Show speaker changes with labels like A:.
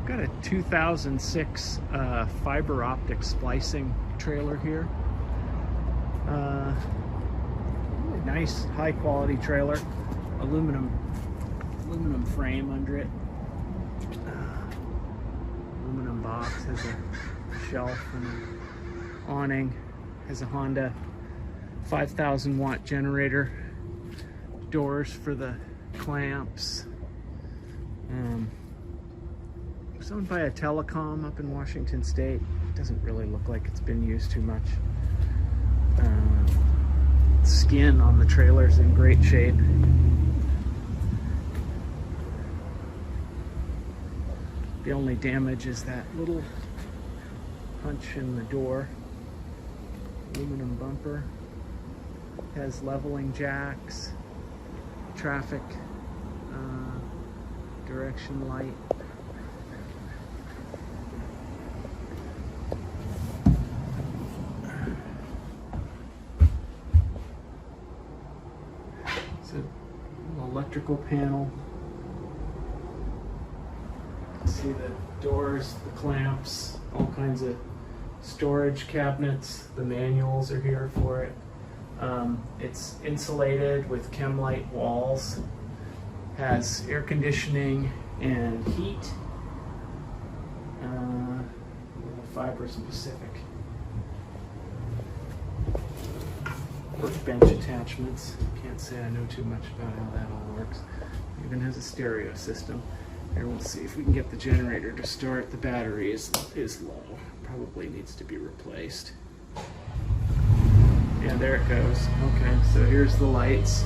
A: Got a 2006 fiber optic splicing trailer here. Really nice, high quality trailer. Aluminum frame under it. Aluminum box, has a shelf and an awning. Has a Honda 5,000 watt generator. Doors for the clamps. It's owned by a telecom up in Washington State. It doesn't really look like it's been used too much. Skin on the trailer's in great shape. The only damage is that little punch in the door. Aluminum bumper. Has leveling jacks, traffic direction light. It's an electrical panel. You can see the doors, the clamps, all kinds of storage cabinets. The manuals are here for it. It's insulated with Chemlite walls. Has air conditioning and heat. Fiber specific. Workbench attachments. Can't say I know too much about how that all works. Even has a stereo system. Here, we'll see if we can get the generator to start. The battery is low. Probably needs to be replaced. Yeah, there it goes. Okay, so here's the lights.